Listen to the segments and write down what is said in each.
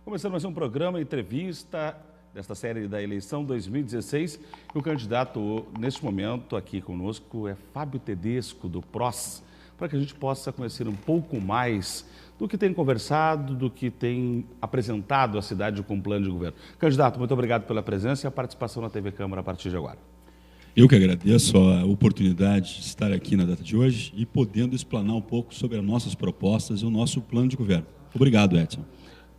Começando mais um programa, entrevista desta série da eleição 2016. E o candidato, neste momento, aqui conosco é Fábio Tedesco, do PROS, para que a gente possa conhecer um pouco mais do que tem conversado, do que tem apresentado à cidade com o plano de governo. Candidato, muito obrigado pela presença e a participação na TV Câmara a partir de agora. Eu que agradeço a oportunidade de estar aqui na data de hoje e podendo explanar um pouco sobre as nossas propostas e o nosso plano de governo. Obrigado, Edson.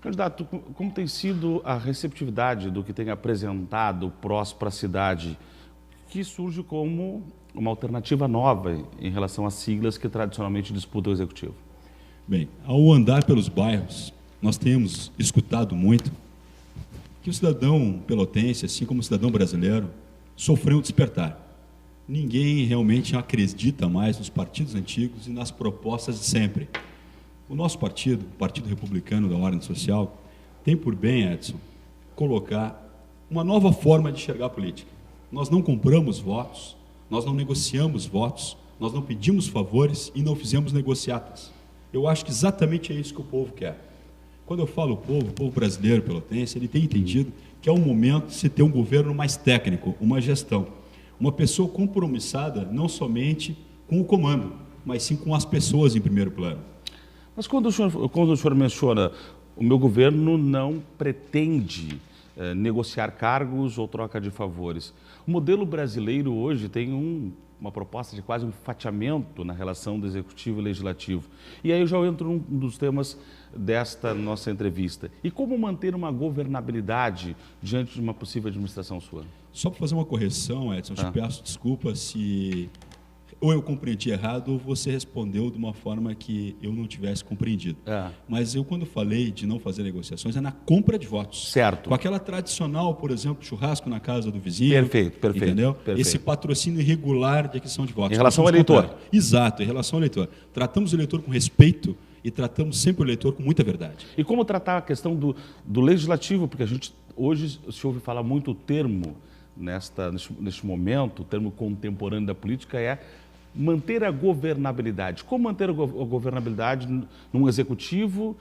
Candidato, como tem sido a receptividade do que tem apresentado o PROS para a cidade, que surge como uma alternativa nova em relação às siglas que tradicionalmente disputam o Executivo? Bem, ao andar pelos bairros, nós temos escutado muito que o cidadão pelotense, assim como o cidadão brasileiro, sofreu um despertar. Ninguém realmente acredita mais nos partidos antigos e nas propostas de sempre. O nosso partido, o Partido Republicano da Ordem Social, tem por bem, Edson, colocar uma nova forma de enxergar a política. Nós não compramos votos, nós não negociamos votos, nós não pedimos favores e não fizemos negociatas. Eu acho que exatamente é isso que o povo quer. Quando eu falo o povo brasileiro pelotense, ele tem entendido que é o momento de se ter um governo mais técnico, uma gestão. Uma pessoa compromissada não somente com o comando, mas sim com as pessoas em primeiro plano. Mas quando o senhor menciona o meu governo não pretende negociar cargos ou troca de favores, o modelo brasileiro hoje tem uma proposta de quase um fatiamento na relação do Executivo e Legislativo. E aí eu já entro num dos temas desta nossa entrevista. E como manter uma governabilidade diante de uma possível administração sua? Só para fazer uma correção, Edson, te peço desculpa se ou eu compreendi errado ou você respondeu de uma forma que eu não tivesse compreendido. Mas eu, quando falei de não fazer negociações, é na compra de votos. Certo. Com aquela tradicional, por exemplo, churrasco na casa do vizinho. Perfeito. Entendeu? Perfeito. Esse patrocínio irregular de aquisição de votos. Em relação ao eleitor. Exato, em relação ao eleitor. Tratamos o eleitor com respeito e tratamos sempre o eleitor com muita verdade. E como tratar a questão do legislativo? Porque a gente, hoje, se ouve falar muito o termo, neste momento, o termo contemporâneo da política é manter a governabilidade. Como manter a governabilidade num executivo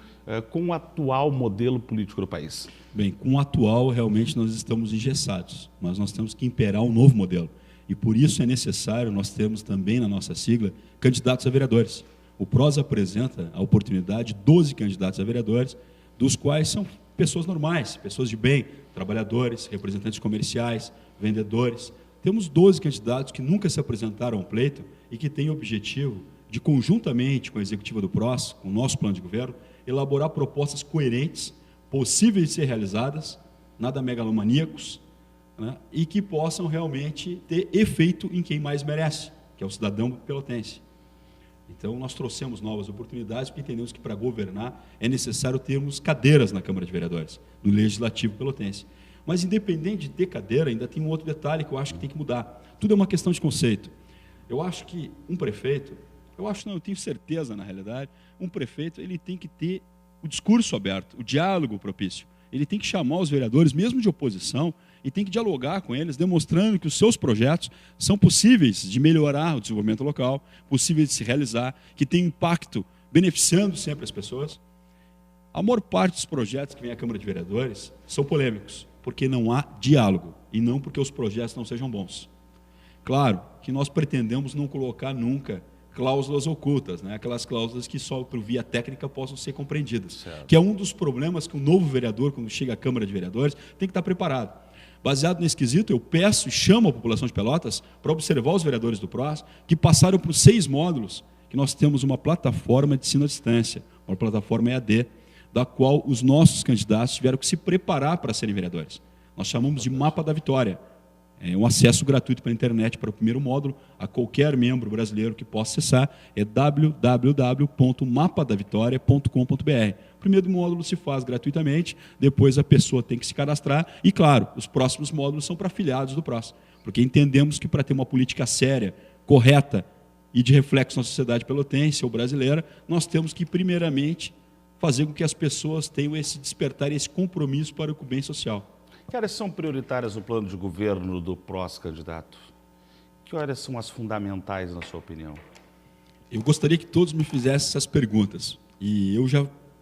com o atual modelo político do país? Bem, com o atual, realmente, nós estamos engessados, mas nós temos que imperar um novo modelo. E por isso é necessário, nós temos também na nossa sigla, candidatos a vereadores. O PROS apresenta a oportunidade de 12 candidatos a vereadores, dos quais são pessoas normais, pessoas de bem, trabalhadores, representantes comerciais, vendedores. Temos 12 candidatos que nunca se apresentaram ao pleito e que têm o objetivo de, conjuntamente com a executiva do PROS, com o nosso plano de governo, elaborar propostas coerentes, possíveis de ser realizadas, nada megalomaníacos, né, e que possam realmente ter efeito em quem mais merece, que é o cidadão pelotense. Então, nós trouxemos novas oportunidades, porque entendemos que para governar é necessário termos cadeiras na Câmara de Vereadores, no Legislativo pelotense. Mas, independente de ter cadeira, ainda tem um outro detalhe que eu acho que tem que mudar. Tudo é uma questão de conceito. Eu acho que um prefeito, eu tenho certeza, na realidade, um prefeito ele tem que ter o discurso aberto, o diálogo propício. Ele tem que chamar os vereadores, mesmo de oposição, e tem que dialogar com eles, demonstrando que os seus projetos são possíveis de melhorar o desenvolvimento local, possíveis de se realizar, que tem impacto, beneficiando sempre as pessoas. A maior parte dos projetos que vem à Câmara de Vereadores são polêmicos, porque não há diálogo, e não porque os projetos não sejam bons. Claro que nós pretendemos não colocar nunca cláusulas ocultas, né? Aquelas cláusulas que só por via técnica possam ser compreendidas. Certo. Que é um dos problemas que o novo vereador, quando chega à Câmara de Vereadores, tem que estar preparado. Baseado nesse quesito, eu peço e chamo a população de Pelotas para observar os vereadores do PROS, que passaram por 6 módulos, que nós temos uma plataforma de ensino à distância, uma plataforma EAD, da qual os nossos candidatos tiveram que se preparar para serem vereadores. Nós chamamos de Mapa da Vitória. É um acesso gratuito para a internet para o primeiro módulo, a qualquer membro brasileiro que possa acessar, é www.mapadavitoria.com.br. O primeiro módulo se faz gratuitamente, depois a pessoa tem que se cadastrar e, claro, os próximos módulos são para afiliados do PROS, porque entendemos que para ter uma política séria, correta e de reflexo na sociedade pelotense ou brasileira, nós temos que, primeiramente, fazer com que as pessoas tenham esse despertar e esse compromisso para o bem social. Que áreas são prioritárias no plano de governo do PROS, candidato? Que áreas são as fundamentais, na sua opinião? Eu gostaria que todos me fizessem essas perguntas. E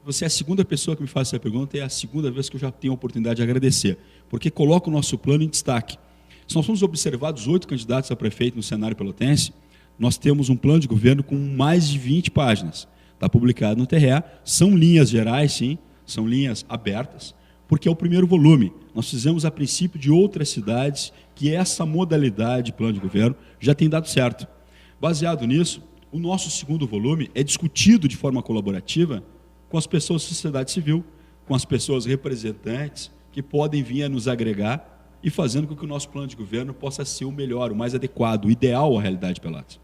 você é a segunda pessoa que me faz essa pergunta e é a segunda vez que eu já tenho a oportunidade de agradecer, porque coloca o nosso plano em destaque. Se nós formos observados 8 candidatos a prefeito no cenário pelotense, nós temos um plano de governo com mais de 20 páginas. Está publicado no TRE, são linhas gerais, sim, são linhas abertas, porque é o primeiro volume. Nós fizemos a princípio de outras cidades que essa modalidade de plano de governo já tem dado certo. Baseado nisso, o nosso segundo volume é discutido de forma colaborativa com as pessoas da sociedade civil, com as pessoas representantes que podem vir a nos agregar e fazendo com que o nosso plano de governo possa ser o melhor, o mais adequado, o ideal à realidade de Pelotas.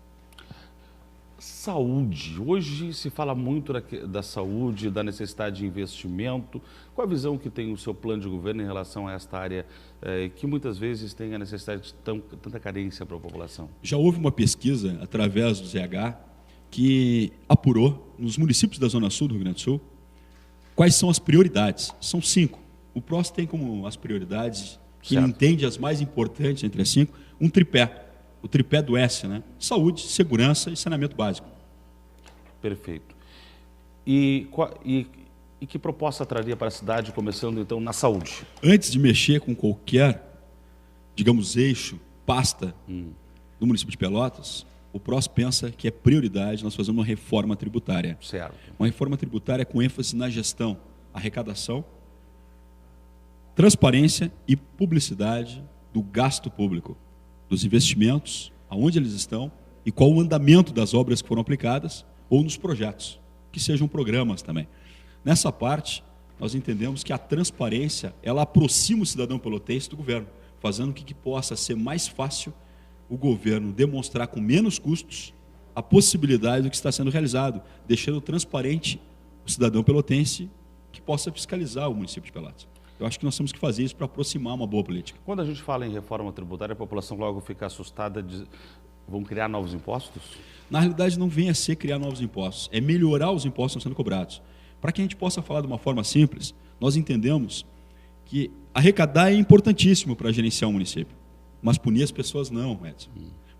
Saúde. Hoje se fala muito da saúde, da necessidade de investimento. Qual a visão que tem o seu plano de governo em relação a esta área que muitas vezes tem a necessidade de tanta carência para a população? Já houve uma pesquisa através do ZH que apurou nos municípios da Zona Sul do Rio Grande do Sul quais são as prioridades. São 5. O PROS tem como as prioridades, que ele entende as mais importantes entre as 5, um tripé. O tripé do S, né? Saúde, segurança e saneamento básico. Perfeito. E que proposta traria para a cidade, começando então na saúde? Antes de mexer com qualquer, digamos, eixo, pasta do município de Pelotas, o PROS pensa que é prioridade nós fazermos uma reforma tributária. Certo. Uma reforma tributária com ênfase na gestão, arrecadação, transparência e publicidade do gasto público, dos investimentos, aonde eles estão e qual o andamento das obras que foram aplicadas ou nos projetos, que sejam programas também. Nessa parte, nós entendemos que a transparência, ela aproxima o cidadão pelotense do governo, fazendo com que possa ser mais fácil o governo demonstrar com menos custos a possibilidade do que está sendo realizado, deixando transparente o cidadão pelotense que possa fiscalizar o município de Pelotas. Eu acho que nós temos que fazer isso para aproximar uma boa política. Quando a gente fala em reforma tributária, a população logo fica assustada, vão criar novos impostos? Na realidade, não vem a ser criar novos impostos, é melhorar os impostos que estão sendo cobrados. Para que a gente possa falar de uma forma simples, nós entendemos que arrecadar é importantíssimo para gerenciar um município, mas punir as pessoas não, Edson.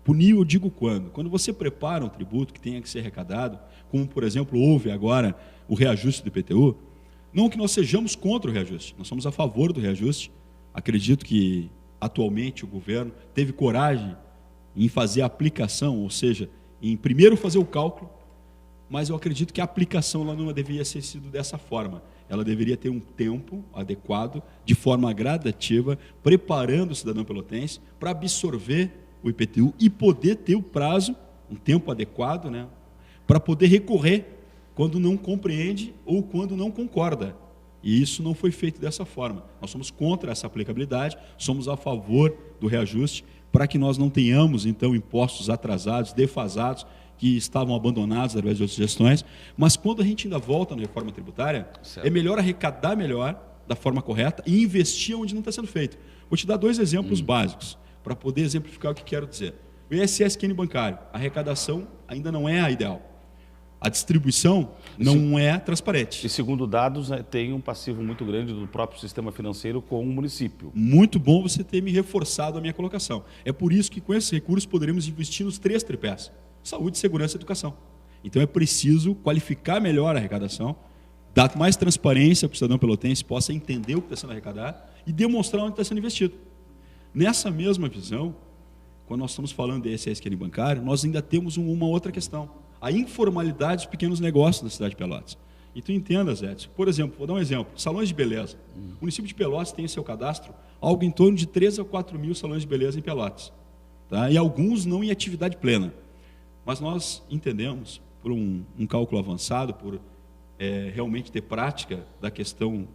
Punir, eu digo quando? Quando você prepara um tributo que tenha que ser arrecadado, como, por exemplo, houve agora o reajuste do IPTU, não que nós sejamos contra o reajuste, nós somos a favor do reajuste. Acredito que, atualmente, o governo teve coragem em fazer a aplicação, ou seja, em primeiro fazer o cálculo, mas eu acredito que a aplicação ela não deveria ser sido dessa forma. Ela deveria ter um tempo adequado, de forma gradativa, preparando o cidadão pelotense para absorver o IPTU e poder ter o prazo, um tempo adequado, né, para poder recorrer quando não compreende ou quando não concorda. E isso não foi feito dessa forma. Nós somos contra essa aplicabilidade, somos a favor do reajuste, para que nós não tenhamos, então, impostos atrasados, defasados, que estavam abandonados através de outras gestões. Mas quando a gente ainda volta na reforma tributária, é melhor arrecadar melhor, da forma correta, e investir onde não está sendo feito. Vou te dar 2 exemplos básicos, para poder exemplificar o que quero dizer. O ISS-QN bancário, a arrecadação ainda não é a ideal. A distribuição não é transparente. E segundo dados, tem um passivo muito grande do próprio sistema financeiro com o município. Muito bom você ter me reforçado a minha colocação. É por isso que com esses recursos poderemos investir nos 3 tripés: saúde, segurança e educação. Então é preciso qualificar melhor a arrecadação, dar mais transparência para o cidadão pelotense possa entender o que está sendo arrecadado e demonstrar onde está sendo investido. Nessa mesma visão, quando nós estamos falando de ISS-QN bancário, nós ainda temos uma outra questão: a informalidade dos pequenos negócios da cidade de Pelotas. E tu entendas, Edson. Por exemplo, vou dar um exemplo: salões de beleza. O município de Pelotas tem em seu cadastro algo em torno de 3 a 4 mil salões de beleza em Pelotas. Tá? E alguns não em atividade plena. Mas nós entendemos, por um cálculo avançado, por realmente ter prática da questão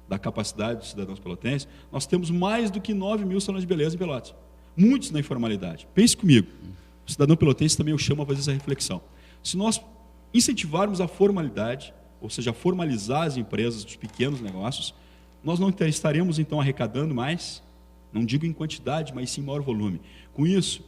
da capacidade dos cidadãos pelotenses, nós temos mais do que 9 mil salões de beleza em Pelotas. Muitos na informalidade. Pense comigo. O cidadão pelotense também eu chamo a fazer essa reflexão. Se nós incentivarmos a formalidade, ou seja, formalizar as empresas dos pequenos negócios, nós não estaremos, então, arrecadando mais, não digo em quantidade, mas sim em maior volume. Com isso,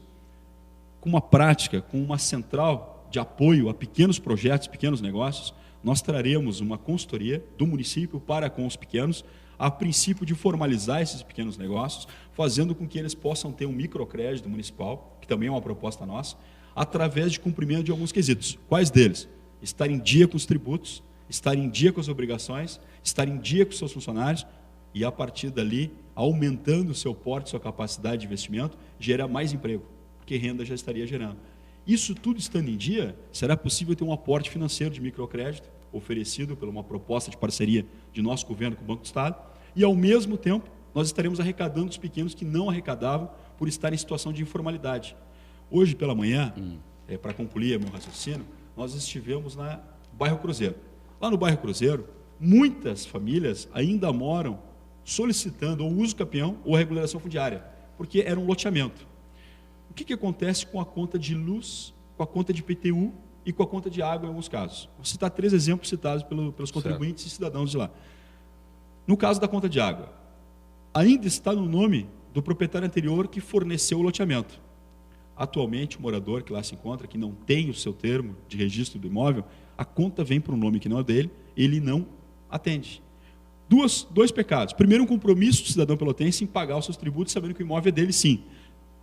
com uma prática, com uma central de apoio a pequenos projetos, pequenos negócios, nós traremos uma consultoria do município para com os pequenos, a princípio de formalizar esses pequenos negócios, fazendo com que eles possam ter um microcrédito municipal, que também é uma proposta nossa, através de cumprimento de alguns quesitos. Quais deles? Estar em dia com os tributos, estar em dia com as obrigações, estar em dia com os seus funcionários e, a partir dali, aumentando o seu porte, sua capacidade de investimento, gera mais emprego, porque renda já estaria gerando. Isso tudo estando em dia, será possível ter um aporte financeiro de microcrédito oferecido por uma proposta de parceria de nosso governo com o Banco do Estado e, ao mesmo tempo, nós estaremos arrecadando os pequenos que não arrecadavam por estar em situação de informalidade. Hoje, pela manhã, para concluir meu raciocínio, nós estivemos no bairro Cruzeiro. Lá no bairro Cruzeiro, muitas famílias ainda moram solicitando ou uso capião ou regularização fundiária, porque era um loteamento. O que acontece com a conta de luz, com a conta de IPTU e com a conta de água em alguns casos? Vou citar 3 exemplos citados pelos contribuintes e cidadãos de lá. No caso da conta de água, ainda está no nome do proprietário anterior que forneceu o loteamento. Atualmente, o morador que lá se encontra, que não tem o seu termo de registro do imóvel, a conta vem para um nome que não é dele, ele não atende. Dois pecados. Primeiro, um compromisso do cidadão pelotense em pagar os seus tributos, sabendo que o imóvel é dele, sim.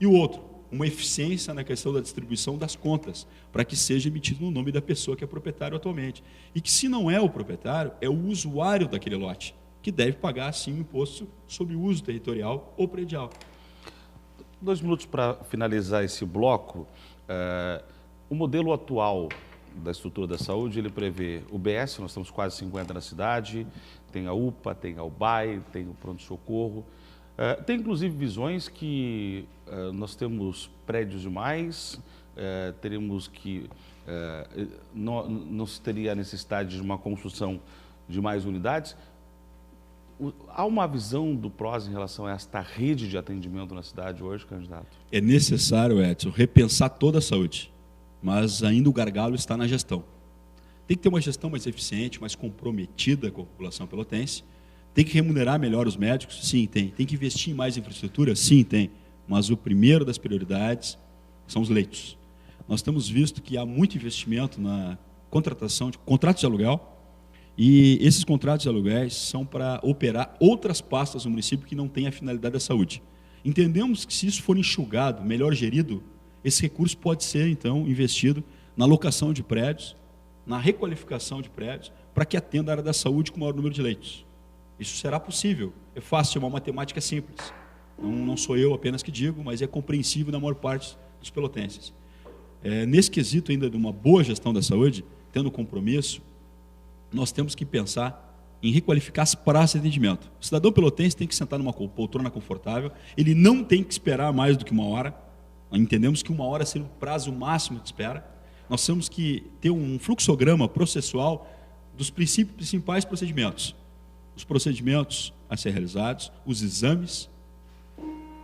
E o outro, uma eficiência na questão da distribuição das contas, para que seja emitido no nome da pessoa que é proprietário atualmente. E que, se não é o proprietário, é o usuário daquele lote, que deve pagar, sim, o imposto sobre o uso territorial ou predial. 2 minutos para finalizar esse bloco. O modelo atual da estrutura da saúde, ele prevê o BS, nós temos quase 50 na cidade, tem a UPA, tem a UBAI, tem o pronto-socorro. Tem, inclusive, visões que nós temos prédios demais, teremos que... não se teria a necessidade de uma construção de mais unidades. Há uma visão do PROS em relação a esta rede de atendimento na cidade hoje, candidato? É necessário, Edson, repensar toda a saúde, mas ainda o gargalo está na gestão. Tem que ter uma gestão mais eficiente, mais comprometida com a população pelotense. Tem que remunerar melhor os médicos? Sim, tem. Tem que investir em mais infraestrutura? Sim, tem. Mas o primeiro das prioridades são os leitos. Nós temos visto que há muito investimento na contratação de contratos de aluguel, e esses contratos de aluguéis são para operar outras pastas no município que não têm a finalidade da saúde. Entendemos que, se isso for enxugado, melhor gerido, esse recurso pode ser, então, investido na locação de prédios, na requalificação de prédios, para que atenda a área da saúde com o maior número de leitos. Isso será possível. É fácil, é uma matemática simples. Não sou eu apenas que digo, mas é compreensível na maior parte dos pelotenses. Nesse quesito ainda de uma boa gestão da saúde, tendo compromisso, nós temos que pensar em requalificar as praças de atendimento. O cidadão pelotense tem que sentar numa poltrona confortável, ele não tem que esperar mais do que 1 hora. Nós entendemos que 1 hora seria o prazo máximo de espera. Nós temos que ter um fluxograma processual dos principais procedimentos. Os procedimentos a ser realizados, os exames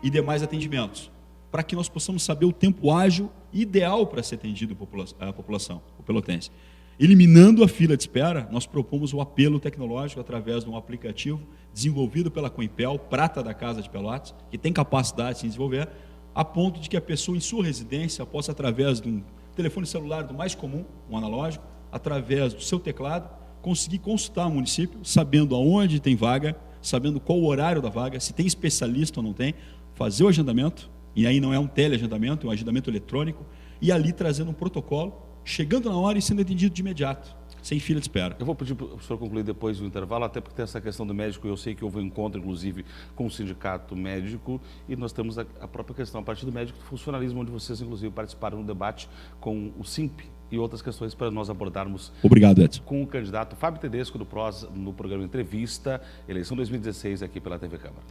e demais atendimentos, para que nós possamos saber o tempo ágil ideal para ser atendido a população, o pelotense. Eliminando a fila de espera, nós propomos o apelo tecnológico através de um aplicativo desenvolvido pela Coimpel, prata da Casa de Pelotas, que tem capacidade de se desenvolver, a ponto de que a pessoa em sua residência possa, através de um telefone celular do mais comum, um analógico, através do seu teclado, conseguir consultar o município, sabendo aonde tem vaga, sabendo qual o horário da vaga, se tem especialista ou não tem, fazer o agendamento, e aí não é um teleagendamento, é um agendamento eletrônico, e ali trazendo um protocolo, chegando na hora e sendo atendido de imediato, sem fila de espera. Eu vou pedir para o senhor concluir depois do intervalo, até porque tem essa questão do médico, eu sei que houve um encontro, inclusive, com o sindicato médico, e nós temos a própria questão, a partir do médico, do funcionalismo, onde vocês, inclusive, participaram do debate com o SIMP e outras questões para nós abordarmos. Obrigado, Edson. Com o candidato Fábio Tedesco, do PROS, no programa Entrevista, eleição 2016, aqui pela TV Câmara.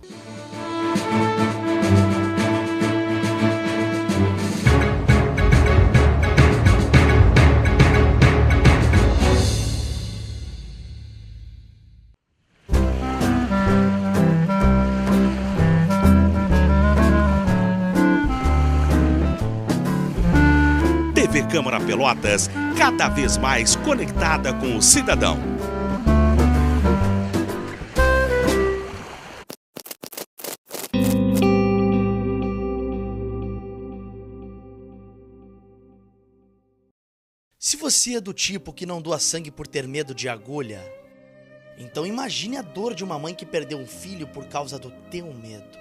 TV Câmara Pelotas, cada vez mais conectada com o cidadão. Se você é do tipo que não doa sangue por ter medo de agulha, Então imagine a dor de uma mãe que perdeu um filho por causa do teu medo.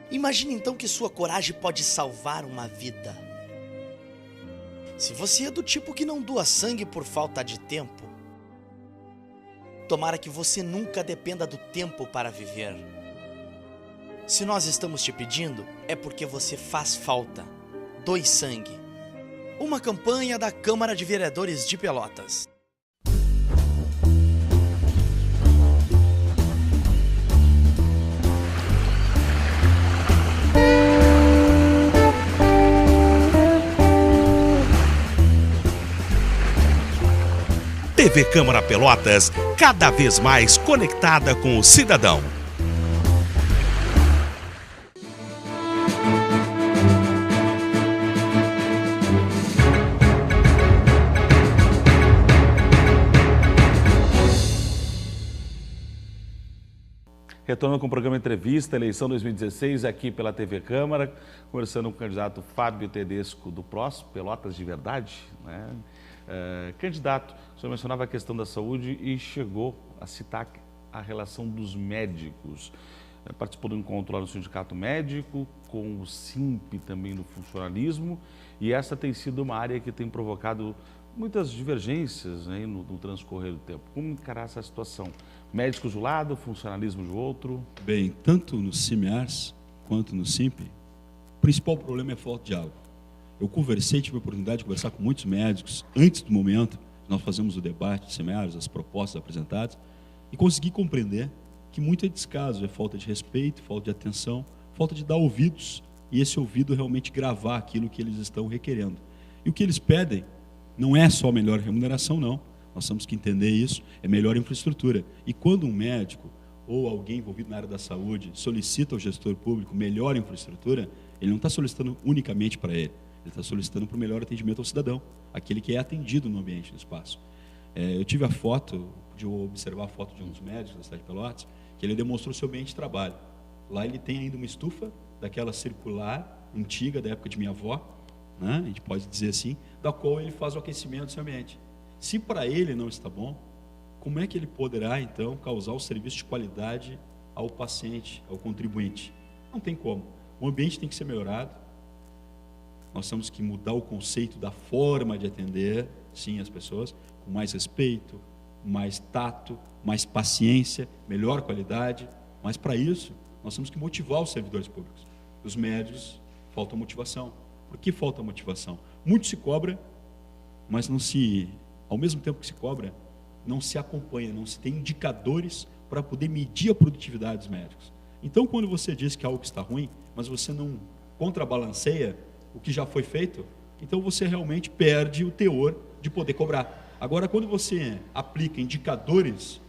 Imagine então que sua coragem pode salvar uma vida. Se você é do tipo que não doa sangue por falta de tempo, tomara que você nunca dependa do tempo para viver. Se nós estamos te pedindo, é porque você faz falta. Doe sangue. Uma campanha da Câmara de Vereadores de Pelotas. TV Câmara Pelotas, cada vez mais conectada com o cidadão. Retornando com o programa Entrevista, eleição 2016, aqui pela TV Câmara, conversando com o candidato Fábio Tedesco do PROS, Pelotas de Verdade, né? Candidato, o senhor mencionava a questão da saúde e chegou a citar a relação dos médicos. Participou do encontro lá no Sindicato Médico, com o SIMP também no funcionalismo, e essa tem sido uma área que tem provocado muitas divergências, né, no transcorrer do tempo. Como encarar essa situação? Médicos de um lado, funcionalismo de outro? Bem, tanto no CIMEARS quanto no SIMP, o principal problema é a falta de diálogo. Eu tive a oportunidade de conversar com muitos médicos antes do momento que nós fazemos o debate de CIMEARS, as propostas apresentadas, e consegui compreender que muito é descaso, é falta de respeito, falta de atenção, falta de dar ouvidos, e esse ouvido realmente gravar aquilo que eles estão requerendo. E o que eles pedem não é só melhor remuneração, não. Nós temos que entender isso, é melhor infraestrutura. E quando um médico ou alguém envolvido na área da saúde solicita ao gestor público melhor infraestrutura, ele não está solicitando unicamente para ele, ele está solicitando para o melhor atendimento ao cidadão, aquele que é atendido no ambiente do espaço. Eu tive pude observar a foto de um dos médicos da cidade de Pelotas, que ele demonstrou seu ambiente de trabalho. Lá ele tem ainda uma estufa, daquela circular, antiga, da época de minha avó, né? A gente pode dizer assim, da qual ele faz o aquecimento do seu ambiente. Se para ele não está bom, como é que ele poderá, então, causar o serviço de qualidade ao paciente, ao contribuinte? Não tem como. O ambiente tem que ser melhorado. Nós temos que mudar o conceito da forma de atender, sim, as pessoas, com mais respeito, mais tato, mais paciência, melhor qualidade. Mas, para isso, nós temos que motivar os servidores públicos. Os médicos, falta motivação. Por que falta motivação? Muito se cobra, mas ao mesmo tempo que se cobra, não se acompanha, não se tem indicadores para poder medir a produtividade dos médicos. Então, quando você diz que algo está ruim, mas você não contrabalanceia o que já foi feito, então você realmente perde o teor de poder cobrar. Agora, quando você aplica indicadores,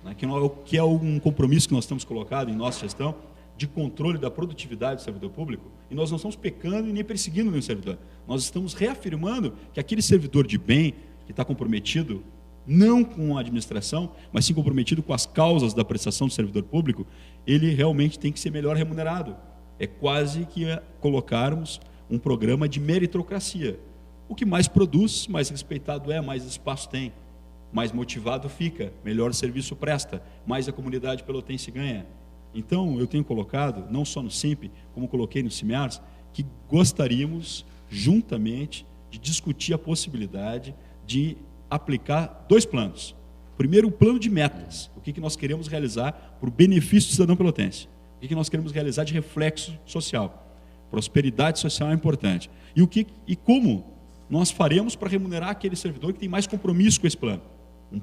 né, que é um compromisso que nós temos colocado em nossa gestão, de controle da produtividade do servidor público, e nós não estamos pecando e nem perseguindo nenhum servidor. Nós estamos reafirmando que aquele servidor de bem, que está comprometido não com a administração, mas sim comprometido com as causas da prestação do servidor público, ele realmente tem que ser melhor remunerado. É quase que colocarmos um programa de meritocracia. O que mais produz, mais respeitado é, mais espaço tem, mais motivado fica, melhor serviço presta, mais a comunidade pelotense ganha. Então, eu tenho colocado, não só no SIMP, como coloquei no CIMEARS, que gostaríamos, juntamente, de discutir a possibilidade de aplicar 2 planos. Primeiro, o plano de metas. O que nós queremos realizar para o benefício do cidadão pelotense. O que nós queremos realizar de reflexo social. Prosperidade social é importante. E como nós faremos para remunerar aquele servidor que tem mais compromisso com esse plano? Um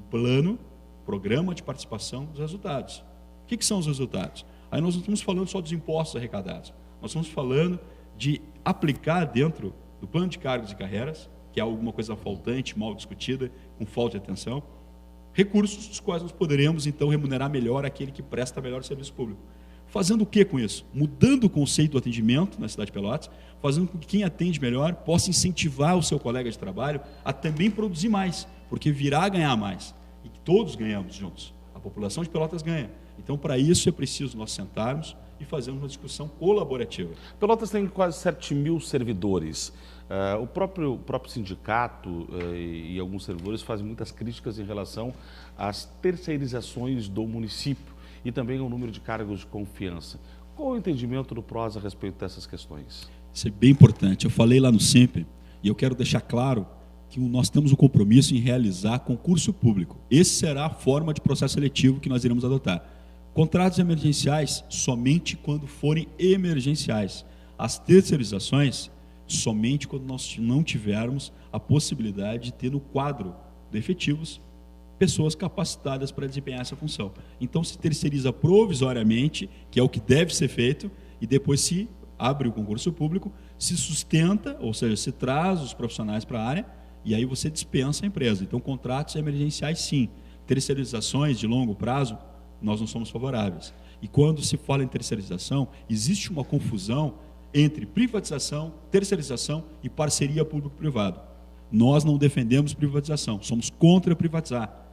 programa de participação dos resultados. O que são os resultados? Aí nós não estamos falando só dos impostos arrecadados. Nós estamos falando de aplicar dentro do plano de cargos e carreiras, que é alguma coisa faltante, mal discutida, com falta de atenção, recursos dos quais nós poderemos, então, remunerar melhor aquele que presta melhor serviço público. Fazendo o que com isso? Mudando o conceito do atendimento na cidade de Pelotas, fazendo com que quem atende melhor possa incentivar o seu colega de trabalho a também produzir mais, porque virá a ganhar mais. E todos ganhamos juntos. A população de Pelotas ganha. Então, para isso, é preciso nós sentarmos e fazermos uma discussão colaborativa. Pelotas tem quase 7 mil servidores. O próprio sindicato e alguns servidores fazem muitas críticas em relação às terceirizações do município e também ao número de cargos de confiança. Qual o entendimento do PROS a respeito dessas questões? Isso é bem importante. Eu falei lá no SIMP e eu quero deixar claro que nós temos um compromisso em realizar concurso público. Esse será a forma de processo seletivo que nós iremos adotar. Contratos emergenciais somente quando forem emergenciais. As terceirizações somente quando nós não tivermos a possibilidade de ter no quadro de efetivos pessoas capacitadas para desempenhar essa função. Então se terceiriza provisoriamente, que é o que deve ser feito, e depois se abre o concurso público, se sustenta, ou seja, se traz os profissionais para a área, e aí você dispensa a empresa. Então contratos emergenciais sim, terceirizações de longo prazo, nós não somos favoráveis. E quando se fala em terceirização, existe uma confusão entre privatização, terceirização e parceria público-privado. Nós não defendemos privatização, somos contra privatizar.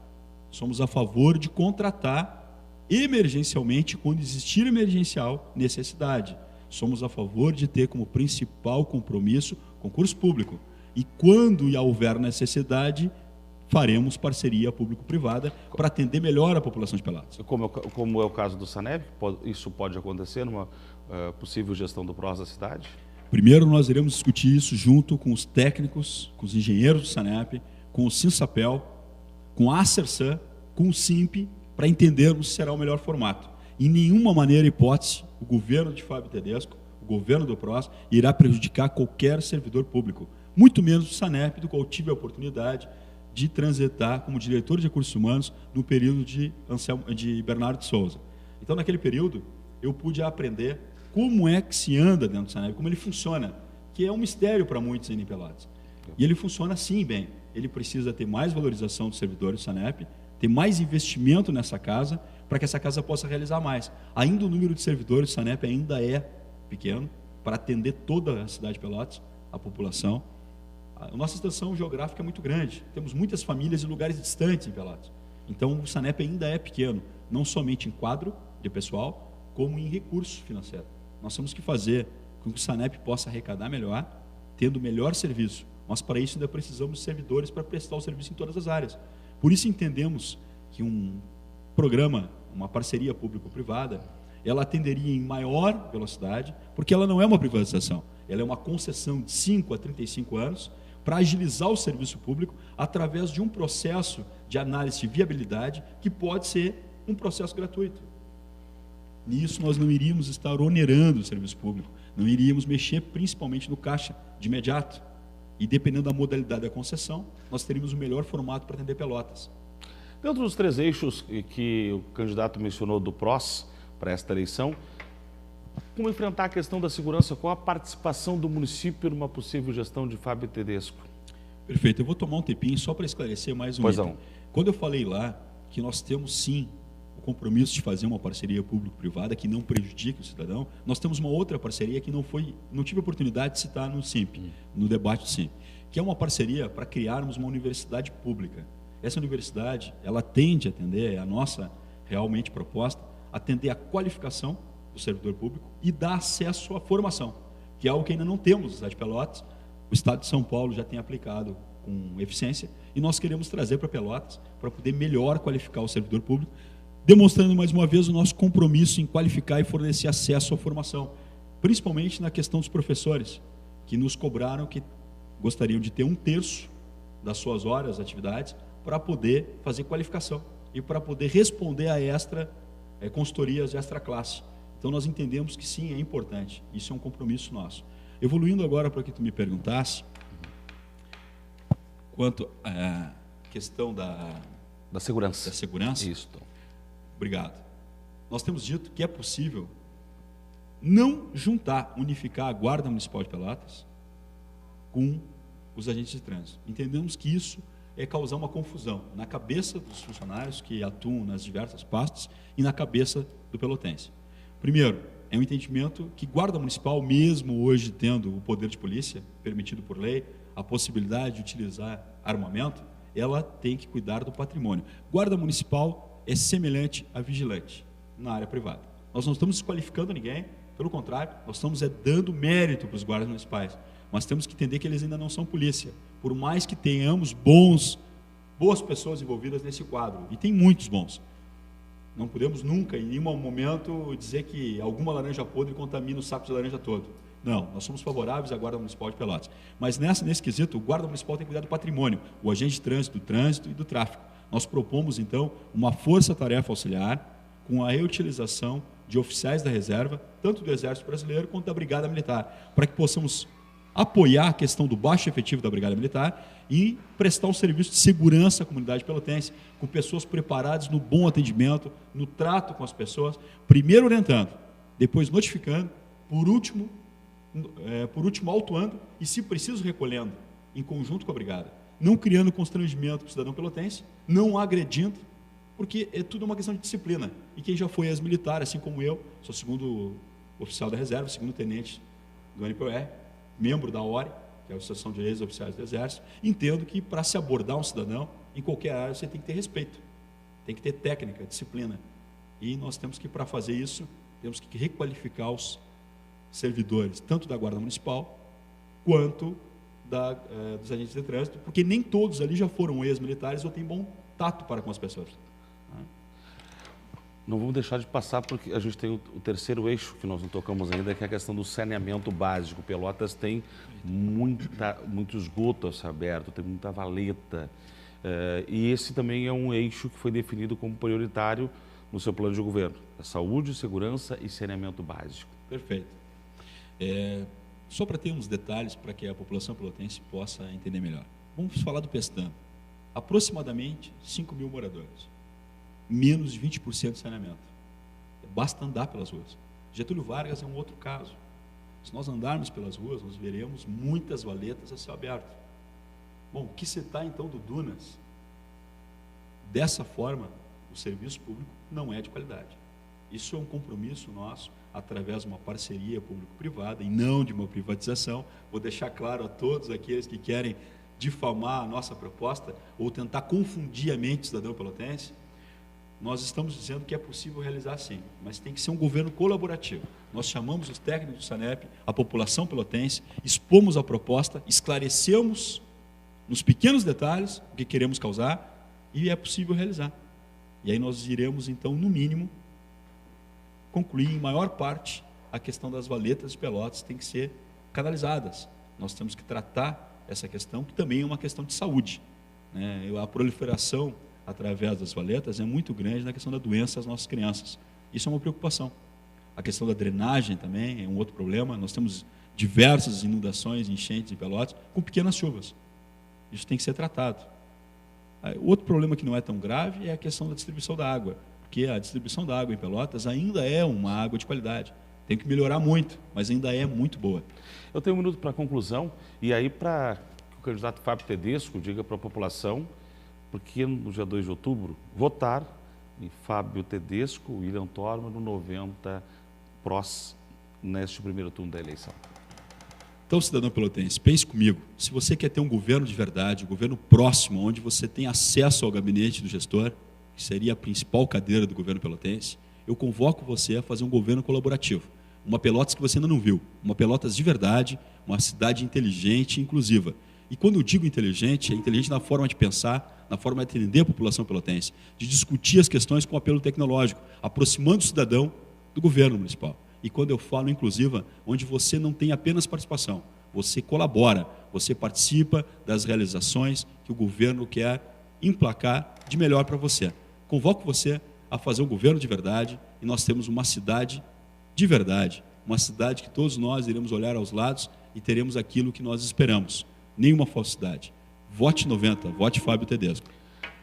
Somos a favor de contratar emergencialmente quando existir emergencial necessidade. Somos a favor de ter como principal compromisso concurso público. E quando houver necessidade, faremos parceria público-privada para atender melhor a população de Pelotas. Como é o caso do SANEP, isso pode acontecer numa possível gestão do PROS da cidade? Primeiro, nós iremos discutir isso junto com os técnicos, com os engenheiros do SANEP, com o Sinsapel, com a Acersan, com o SIMP, para entendermos se será o melhor formato. Em nenhuma maneira, hipótese, o governo de Fábio Tedesco, o governo do PROS, irá prejudicar qualquer servidor público, muito menos o SANEP, do qual tive a oportunidade de transitar como diretor de recursos humanos no período de Bernardo de Souza. Então, naquele período, eu pude aprender como é que se anda dentro do SANEP, como ele funciona, que é um mistério para muitos em Pelotas. E ele funciona sim bem. Ele precisa ter mais valorização dos servidores do SANEP, ter mais investimento nessa casa, para que essa casa possa realizar mais. Ainda o número de servidores do SANEP ainda é pequeno, para atender toda a cidade de Pelotas, a população. A nossa extensão geográfica é muito grande, temos muitas famílias em lugares distantes em Pelotas. Então o SANEP ainda é pequeno, não somente em quadro de pessoal, como em recurso financeiro. Nós temos que fazer com que o SANEP possa arrecadar melhor, tendo melhor serviço. Mas para isso ainda precisamos de servidores para prestar o serviço em todas as áreas. Por isso entendemos que um programa, uma parceria público-privada, ela atenderia em maior velocidade, porque ela não é uma privatização, ela é uma concessão de 5 a 35 anos para agilizar o serviço público através de um processo de análise de viabilidade que pode ser um processo gratuito. Nisso nós não iríamos estar onerando o serviço público, não iríamos mexer principalmente no caixa de imediato. E dependendo da modalidade da concessão, nós teríamos o melhor formato para atender Pelotas. Dentro dos 3 eixos que o candidato mencionou do PROS para esta eleição, como enfrentar a questão da segurança? Qual a participação do município numa possível gestão de Fábio Tedesco? Perfeito, eu vou tomar um tempinho só para esclarecer mais um item. Quando eu falei lá que nós temos sim o compromisso de fazer uma parceria público-privada que não prejudique o cidadão, nós temos uma outra parceria que não tive a oportunidade de citar no SIMP, no debate do SIMP, que é uma parceria para criarmos uma universidade pública. Essa universidade, ela tende a atender, é a nossa realmente proposta, atender a qualificação do servidor público e dar acesso à formação, que é algo que ainda não temos na cidade de Pelotas. O Estado de São Paulo já tem aplicado com eficiência e nós queremos trazer para Pelotas para poder melhor qualificar o servidor público, demonstrando mais uma vez o nosso compromisso em qualificar e fornecer acesso à formação, principalmente na questão dos professores, que nos cobraram que gostariam de ter 1/3 das suas horas, atividades, para poder fazer qualificação e para poder responder a consultorias extra classe. Então nós entendemos que sim, é importante, isso é um compromisso nosso. Evoluindo agora para que tu me perguntasse, quanto à questão da segurança. Isso. Obrigado. Nós temos dito que é possível não unificar a Guarda Municipal de Pelotas com os agentes de trânsito. Entendemos que isso é causar uma confusão na cabeça dos funcionários que atuam nas diversas pastas e na cabeça do pelotense. Primeiro, é um entendimento que Guarda Municipal, mesmo hoje tendo o poder de polícia, permitido por lei, a possibilidade de utilizar armamento, ela tem que cuidar do patrimônio. Guarda Municipal é semelhante a vigilante na área privada. Nós não estamos desqualificando ninguém, Pelo contrário, nós estamos dando mérito para os guardas municipais. Mas temos que entender que eles ainda não são polícia. Por mais que tenhamos boas pessoas envolvidas nesse quadro, e tem muitos bons. Não podemos nunca, em nenhum momento, dizer que alguma laranja podre contamina o saco de laranja todo. Não, nós somos favoráveis à Guarda Municipal de Pelotas. Mas nesse quesito, o Guarda Municipal tem que cuidar do patrimônio, o agente de trânsito, do trânsito e do tráfego. Nós propomos, então, uma força-tarefa auxiliar com a reutilização de oficiais da reserva, tanto do Exército Brasileiro quanto da Brigada Militar, para que possamos apoiar a questão do baixo efetivo da Brigada Militar e prestar um serviço de segurança à comunidade pelotense, com pessoas preparadas no bom atendimento, no trato com as pessoas, primeiro orientando, depois notificando, por último autuando e, se preciso, recolhendo, em conjunto com a Brigada. Não criando constrangimento para o cidadão pelotense, não agredindo, porque é tudo uma questão de disciplina. E quem já foi ex-militar, assim como eu, sou segundo oficial da reserva, segundo tenente do NPOR, membro da ORE, que é a Associação de Ex-Oficiais do Exército, entendo que para se abordar um cidadão, em qualquer área, você tem que ter respeito, tem que ter técnica, disciplina. E nós temos que, para fazer isso, temos que requalificar os servidores, tanto da Guarda Municipal, quanto dos agentes de trânsito, porque nem todos ali já foram ex-militares ou têm bom tato para com as pessoas. Não vamos deixar de passar, porque a gente tem o terceiro eixo que nós não tocamos ainda, que é a questão do saneamento básico. Pelotas tem muito esgoto a céu aberto, tem muita valeta. E esse também é um eixo que foi definido como prioritário no seu plano de governo. A saúde, segurança e saneamento básico. Perfeito. Só para ter uns detalhes para que a população pelotense possa entender melhor. Vamos falar do Pestan. Aproximadamente 5 mil moradores. Menos de 20% de saneamento. Basta andar pelas ruas. Getúlio Vargas é um outro caso. Se nós andarmos pelas ruas, nós veremos muitas valetas a céu aberto. Bom, o que se está então do Dunas? Dessa forma, o serviço público não é de qualidade. Isso é um compromisso nosso, através de uma parceria público-privada e não de uma privatização. Vou deixar claro a todos aqueles que querem difamar a nossa proposta ou tentar confundir a mente do cidadão pelotense. Nós estamos dizendo que é possível realizar sim, mas tem que ser um governo colaborativo. Nós chamamos os técnicos do SANEP, a população pelotense, expomos a proposta, esclarecemos nos pequenos detalhes o que queremos causar e é possível realizar. E aí nós iremos, então, no mínimo, concluir em maior parte a questão das valetas de Pelotas tem que ser canalizadas. Nós temos que tratar essa questão, que também é uma questão de saúde, né? A proliferação através das valetas é muito grande na questão da doença das nossas crianças. Isso é uma preocupação. A questão da drenagem também é um outro problema. Nós temos diversas inundações, enchentes em Pelotas, com pequenas chuvas. Isso tem que ser tratado. Outro problema que não é tão grave é a questão da distribuição da água, porque a distribuição da água em Pelotas ainda é uma água de qualidade. Tem que melhorar muito, mas ainda é muito boa. Eu tenho um minuto para a conclusão, e aí para que o candidato Fábio Tedesco diga para a população, porque no dia 2 de outubro, votar em Fábio Tedesco, William Thormann, no 90 PROS, neste primeiro turno da eleição. Então, cidadão pelotense, pense comigo, se você quer ter um governo de verdade, um governo próximo, onde você tem acesso ao gabinete do gestor, que seria a principal cadeira do governo pelotense, eu convoco você a fazer um governo colaborativo. Uma Pelotas que você ainda não viu, uma Pelotas de verdade, uma cidade inteligente e inclusiva. E quando eu digo inteligente, é inteligente na forma de pensar, na forma de atender a população pelotense, de discutir as questões com apelo tecnológico, aproximando o cidadão do governo municipal. E quando eu falo inclusiva, onde você não tem apenas participação, você colabora, você participa das realizações que o governo quer emplacar de melhor para você. Convoco você a fazer um governo de verdade e nós temos uma cidade de verdade, uma cidade que todos nós iremos olhar aos lados e teremos aquilo que nós esperamos. Nenhuma falsidade. Vote 90, vote Fábio Tedesco.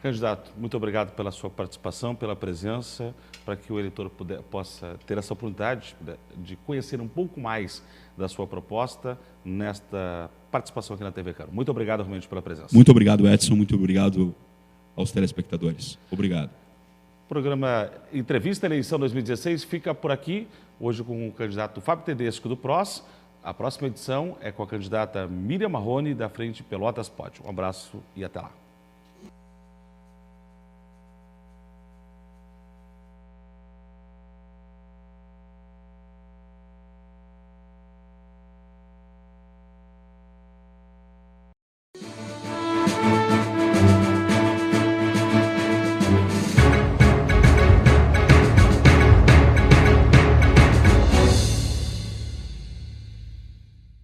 Candidato, muito obrigado pela sua participação, pela presença, para que o eleitor possa ter essa oportunidade de conhecer um pouco mais da sua proposta nesta participação aqui na TV Câmara. Muito obrigado realmente pela presença. Muito obrigado, Edson, muito obrigado aos telespectadores. Obrigado. O programa Entrevista Eleição 2016 fica por aqui, hoje com o candidato Fábio Tedesco do PROS. A próxima edição é com a candidata Miriam Marrone, da Frente Pelotas Pode. Um abraço e até lá.